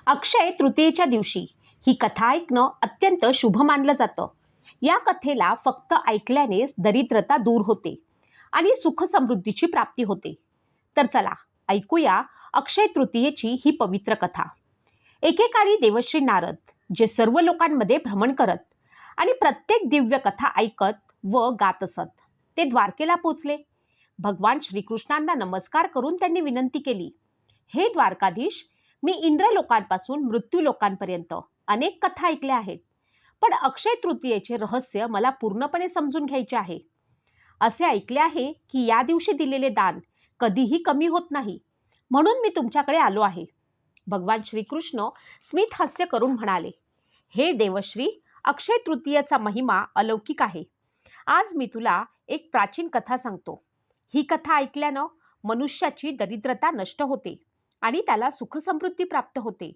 अक्षय तृतीयेच्या दिवशी ही कथा ऐकणं अत्यंत शुभ मानलं जातं. या कथेला फक्त ऐकल्यानेच दरिद्रता दूर होते आणि सुख समृद्धीची प्राप्ती होते. तर चला ऐकूया अक्षय तृतीयेची ही पवित्र कथा. एकेकाळी देवश्री नारद, जे सर्व लोकांमध्ये भ्रमण करत आणि प्रत्येक दिव्य कथा ऐकत व गात असत, ते द्वारकेला पोचले. भगवान श्रीकृष्णांना नमस्कार करून त्यांनी विनंती केली, हे द्वारकाधीश, मी इंद्र लोकांपासून मृत्यू लोकांपर्यंत अनेक कथा ऐकल्या आहेत, पण अक्षय तृतीयेचे रहस्य मला पूर्णपणे समजून घ्यायचे आहे. असे ऐकले आहे की या दिवशी दिलेले दान कधीही कमी होत नाही, म्हणून मी तुमच्याकडे आलो आहे. भगवान श्रीकृष्ण स्मित हास्य करून म्हणाले, हे देवश्री, अक्षय तृतीयेचा महिमा अलौकिक आहे. आज मी तुला एक प्राचीन कथा सांगतो. ही कथा ऐकल्यानं मनुष्याची दरिद्रता नष्ट होते आणि त्याला सुख समृद्धी प्राप्त होते.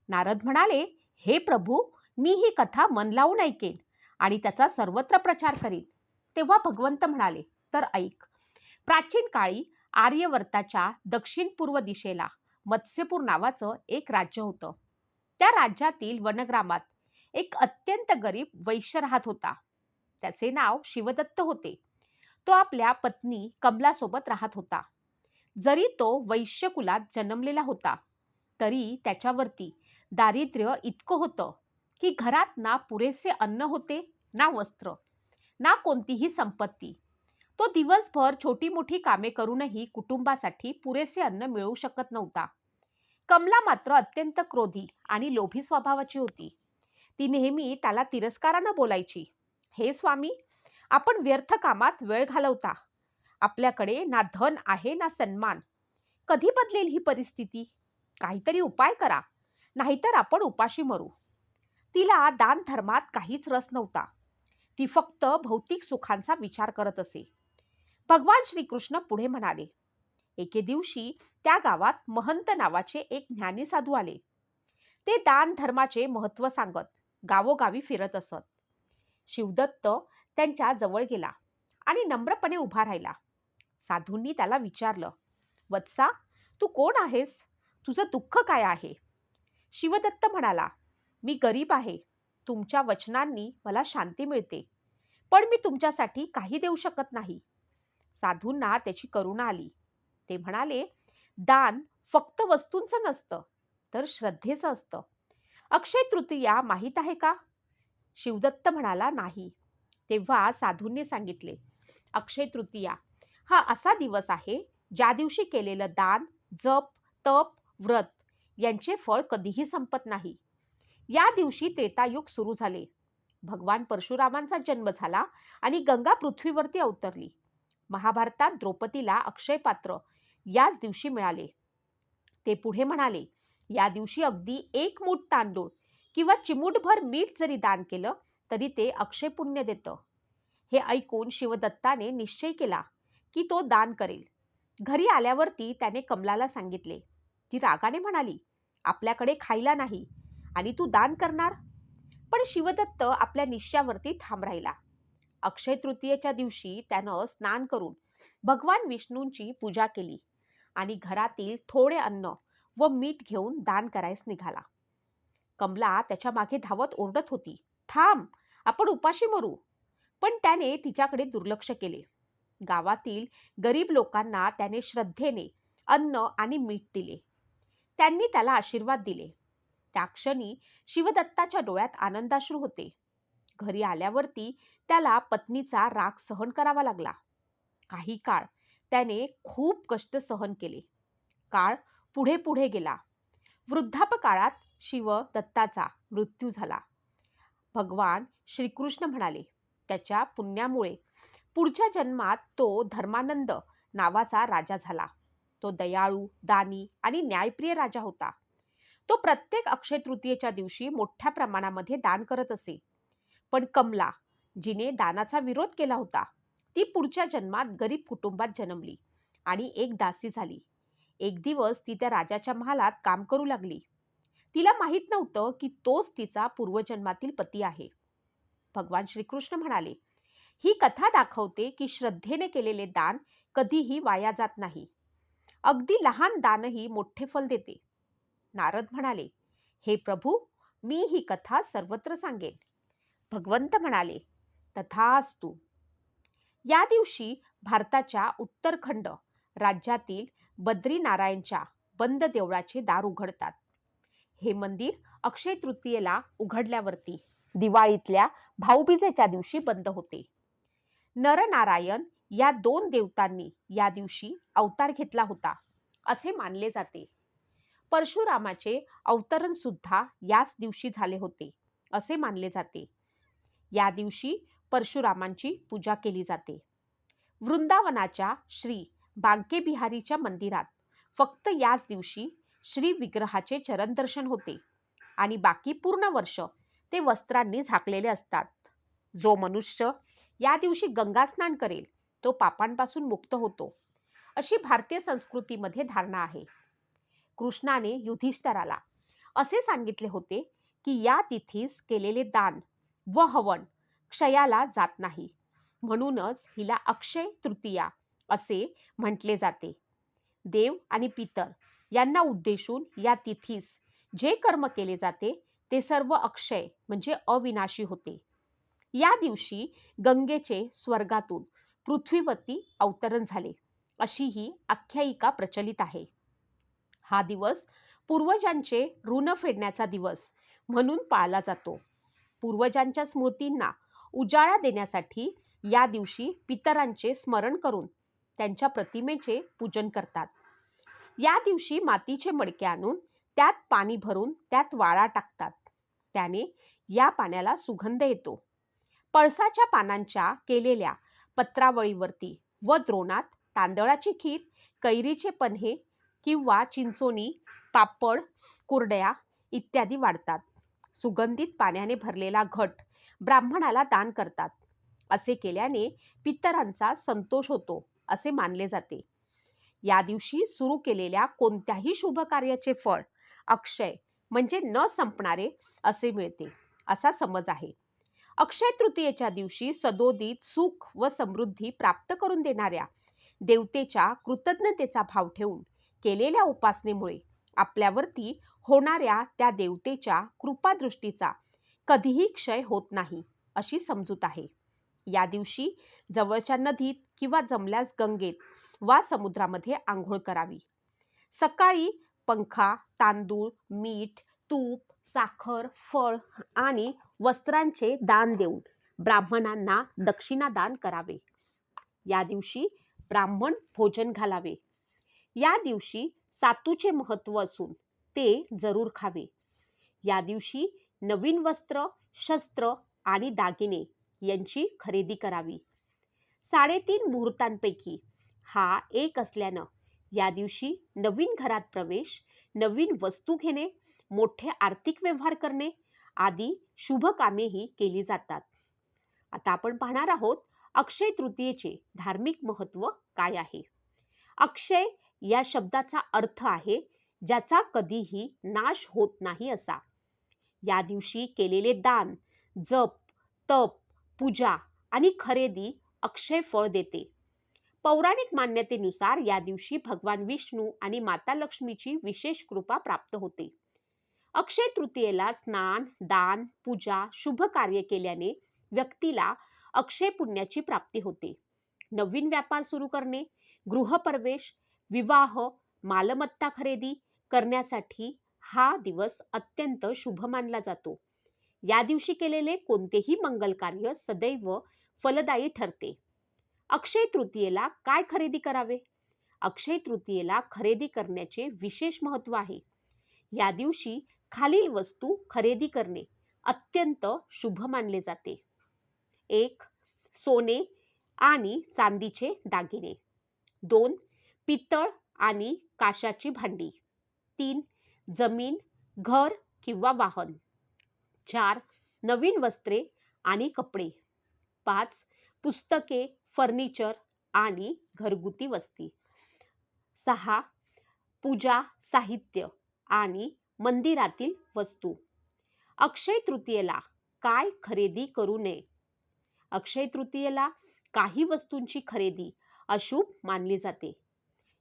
नारद म्हणाले, हे प्रभू, मी ही कथा मन लावून ऐकेन आणि त्याचा सर्वत्र प्रचार करीन. तेव्हा भगवंत म्हणाले, तर ऐक. प्राचीन काळी आर्यवर्ताच्या दक्षिण पूर्व दिशेला मत्स्यपूर नावाचं एक राज्य होतं. त्या राज्यातील वनग्रामात एक अत्यंत गरीब वैश्य राहत होता. त्याचे नाव शिवदत्त होते. तो आपल्या पत्नी कमलासोबत राहत होता. जरी तो वैश्य कुलात जन्मलेला होता, तरी त्याच्यावरती दारिद्र्य इतकं होतं की घरात ना पुरेसे अन्न होते, ना वस्त्र, ना कोणतीही संपत्ती. तो दिवसभर छोटी मोठी कामे करूनही कुटुंबासाठी पुरेसे अन्न मिळवू शकत नव्हता. कमला मात्र अत्यंत क्रोधी आणि लोभी स्वभावाची होती. ती नेहमी त्याला तिरस्कारानं बोलायची, हे स्वामी, आपण व्यर्थ कामात वेळ घालवता. आपल्याकडे ना धन आहे ना सन्मान. कधी बदलेल ही परिस्थिती? काहीतरी उपाय करा, नाहीतर आपण उपाशी मरू. तिला दान धर्मात काहीच रस नव्हता. ती फक्त भौतिक सुखांचा विचार करत असे. भगवान श्रीकृष्ण पुढे म्हणाले, एके दिवशी त्या गावात महंत नावाचे एक ज्ञानी साधू आले. ते दान धर्माचे महत्त्व सांगत गावोगावी फिरत असत. शिवदत्त त्यांच्या जवळ गेला आणि नम्रपणे उभा राहिला. साधूंनी त्याला विचारलं, वत्सा, तू कोण आहेस? तुझं दुःख काय आहे? शिवदत्त म्हणाला, मी गरीब आहे. तुमच्या वचनांनी मला शांती मिळते, पण मी तुमच्यासाठी काही देऊ शकत नाही. साधूंना त्याची करुणा आली. ते म्हणाले, दान फक्त वस्तूंचं नसतं, तर श्रद्धेचं असतं. अक्षय तृतीया माहीत आहे का? शिवदत्त म्हणाला, नाही. तेव्हा साधूंनी सांगितले, अक्षय तृतीया हा असा दिवस आहे ज्या दिवशी केलेलं दान, जप, तप, व्रत यांचे फळ कधीही संपत नाही. या दिवशी त्रेतायुग सुरू झाले. भगवान परशुरामांचा जन्म झाला आणि गंगा पृथ्वीवरती अवतरली. महाभारतात द्रौपदीला अक्षय पात्र याच दिवशी मिळाले. ते पुढे म्हणाले, या दिवशी अगदी एक मूठ तांदूळ किंवा चिमूटभर मीठ जरी दान केलं तरी ते अक्षय पुण्य देतं. हे ऐकून शिवदत्ताने निश्चय केला की तो दान करेल. घरी आल्यावरती त्याने कमलाला सांगितले. ती रागाने म्हणाली, आपल्याकडे खायला नाही आणि तू दान करणार? पण शिवदत्त आपल्या निश्चयावरती ठाम राहिला. अक्षय तृतीयेच्या दिवशी त्यानं स्नान करून भगवान विष्णूंची पूजा केली आणि घरातील थोडे अन्न व मीठ घेऊन दान करायस निघाला. कमला त्याच्या मागे धावत ओरडत होती, थांब, आपण उपाशी मरू. पण त्याने तिच्याकडे दुर्लक्ष केले. गावातील गरीब लोकांना त्याने श्रद्धेने अन्न आणि मीठ दिले. त्यांनी त्याला आशीर्वाद दिले. त्या क्षणी शिवदत्ताच्या डोळ्यात आनंदाश्रू होते. घरी आल्यावरती त्याला पत्नीचा राग सहन करावा लागला. काही काळ त्याने खूप कष्ट सहन केले. काळ पुढे पुढे गेला. वृद्धापकाळात शिवदत्ताचा मृत्यू झाला. भगवान श्रीकृष्ण म्हणाले, त्याच्या पुण्यामुळे पुढच्या जन्मात तो धर्मानंद नावाचा राजा झाला. तो दयाळू, दानी आणि न्यायप्रिय राजा होता. तो प्रत्येक अक्षय तृतीयेच्या दिवशी मोठ्या प्रमाणामध्ये दान करत असे. पण कमला, जिने दानाचा विरोध केला होता, ती पुढच्या जन्मात गरीब कुटुंबात जन्मली आणि एक दासी झाली. एक दिवस ती त्या राजाच्या महालात काम करू लागली. तिला माहीत नव्हतं की तोच तिचा पूर्वजन्मातील पती आहे. भगवान श्रीकृष्ण म्हणाले, ही कथा दाखवते की श्रद्धेने केलेले दान कधीही वाया जात नाही. अगदी लहान दानही मोठे फल देते. नारद म्हणाले, हे प्रभू, मी ही कथा सर्वत्र सांगेन. भगवंत म्हणाले, तथास्तु. या दिवशी भारताच्या उत्तराखंड राज्यातील बद्रीनारायणच्या बंद देवळाचे दार उघडतात. हे मंदिर अक्षय तृतीयेला उघडल्यावरती दिवाळीतल्या भाऊबीजेच्या दिवशी बंद होते. नरनारायण या दोन देवतांनी या दिवशी अवतार घेतला होता असे मानले जाते. परशुरामाचे अवतरण सुद्धा याच दिवशी झाले होते असे मानले जाते. या दिवशी परशुरामांची पूजा केली जाते. वृंदावनाच्या श्री बांके बिहारीच्या मंदिरात फक्त याच दिवशी श्री विग्रहाचे चरण दर्शन होते आणि बाकी पूर्ण वर्ष ते वस्त्रांनी झाकलेले असतात. जो मनुष्य या दिवशी गंगा स्नान करेल तो पापांपासून मुक्त होतो, अशी भारतीय संस्कृतीमध्ये धारणा आहे. कृष्णाने युधिष्ठराला असे सांगितले होते की या तिथीस केलेले दान व हवन क्षयाला जात नाही, म्हणूनच हिला अक्षय तृतीया असे म्हटले जाते. देव आणि पितर यांना उद्देशून या तिथीस जे कर्म केले जाते ते सर्व अक्षय म्हणजे अविनाशी होते. या दिवशी गंगेचे स्वर्गातून पृथ्वीवरती अवतरण झाले अशी ही आख्यायिका प्रचलित आहे. हा दिवस पूर्वजांचे ऋण फेडण्याचा दिवस म्हणून पाळला जातो. पूर्वजांच्या स्मृतींना उजाळा देण्यासाठी या दिवशी पितरांचे स्मरण करून त्यांच्या प्रतिमेचे पूजन करतात. या दिवशी मातीचे मडके आणून त्यात पाणी भरून त्यात वाळा टाकतात. त्याने या पाण्याला सुगंध येतो. पळसाच्या पानांच्या केलेल्या पत्रावळीवरती व द्रोणात तांदळाची खीर, कैरीचे पन्हे किंवा चिंचोणी, पापड, कुरड्या इत्यादी वाढतात. सुगंधित पाण्याने भरलेला घट ब्राह्मणाला दान करतात. असे केल्याने पितरांचा संतोष होतो असे मानले जाते. या दिवशी सुरू केलेल्या कोणत्याही शुभ कार्याचे फळ अक्षय म्हणजे न संपणारे असे मिळते असा समज आहे. अक्षय तृतीयेच्या दिवशी सदोदित सुख व समृद्धी प्राप्त करून देणाऱ्या देवतेच्या कृतज्ञतेचा भाव ठेवून केलेल्या उपासनेमुळे आपल्यावरती होणाऱ्या त्या देवतेच्या कृपादृष्टीचा कधीही क्षय होत नाही अशी समजूत आहे. या दिवशी जवळच्या नदीत किंवा जमल्यास गंगेत वा समुद्रामध्ये आंघोळ करावी. सकाळी पंखा, तांदूळ, मीठ, तूप, साखर, फळ आणि वस्त्रांचे दान देऊन ब्राह्मणांना दक्षिणा दान करावे. या दिवशी ब्राह्मण भोजन घालावे. या दिवशी सातूचे महत्त्व असून ते जरूर खावे. या दिवशी नवीन वस्त्र, शस्त्र आणि दागिने यांची खरेदी करावी. 3.5 मुहूर्तांपैकी हा एक असल्यानं या दिवशी नवीन घरात प्रवेश, नवीन वस्तू घेणे, मोठे आर्थिक व्यवहार करणे आदी शुभ कामेही केली जातात. आता आपण पाहणार आहोत अक्षय तृतीयेचे धार्मिक महत्त्व काय आहे. अक्षय या शब्दाचा अर्थ आहे ज्याचा कधीही नाश होत नाही असा. या दिवशी केलेले दान, जप, तप, पूजा आणि खरेदी अक्षय फळ देते. पौराणिक मान्यतेनुसार या दिवशी भगवान विष्णू आणि माता लक्ष्मीची विशेष कृपा प्राप्त होते. अक्षय तृतीयेला स्नान, दान, पूजा, शुभ कार्य केल्याने व्यक्तीला अक्षय पुण्याची प्राप्ती होते. नवीन व्यापार सुरू करणे, गृहप्रवेश, विवाह, मालमत्ता खरेदी करण्यासाठी हा दिवस अत्यंत शुभ मानला जातो. या दिवशी केलेले कोणतेही मंगल कार्य सदैव फलदायी ठरते. अक्षय तृतीयेला काय खरेदी करावे? अक्षय तृतीयेला खरेदी करण्याचे विशेष महत्त्व आहे. या दिवशी खालील वस्तू खरेदी करणे अत्यंत शुभ मानले जाते. 1. सोने आणि चांदीचे दागिने. 2. पितळ आणि काशाची भांडी. 3. जमीन, घर किंवा वाहन. 4. नवीन वस्त्रे आणि कपडे. 5. पुस्तके, फर्निचर आणि घरगुती वस्ती. 6. पूजा साहित्य आणि मंदिरातील वस्तू. अक्षय तृतीयेला काय खरेदी करू नये? अक्षय तृतीयेला काही वस्तूंची खरेदी अशुभ मानली जाते.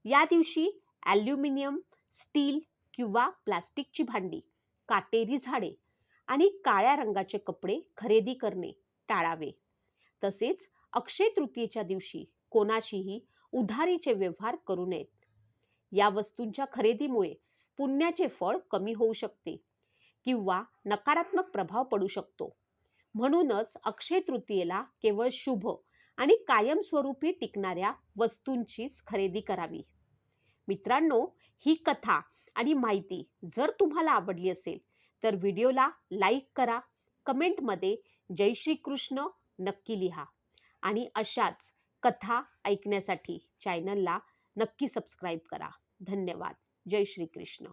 या दिवशी ॲल्युमिनियम, स्टील किंवा प्लास्टिकची भांडी काटेरी झाडे आणि काळ्या रंगाचे कपडे खरेदी करणे टाळावे. तसेच अक्षय तृतीयेच्या दिवशी कोणाशीही उधारीचे व्यवहार करू नयेत. या वस्तूंच्या खरेदीमुळे पुण्याचे फळ कमी होऊ शकते किंवा नकारात्मक प्रभाव पडू शकतो. म्हणूनच अक्षय तृतीयेला केवळ शुभ आणि कायमस्वरूपी टिकणाऱ्या वस्तूंचीच खरेदी करावी. मित्रांनो, ही कथा आणि माहिती जर तुम्हाला आवडली असेल तर व्हिडिओला लाईक करा, कमेंटमध्ये जय श्री कृष्ण नक्की लिहा आणि अशाच कथा ऐकण्यासाठी चॅनलला नक्की सबस्क्राईब करा. धन्यवाद. जय श्री कृष्ण.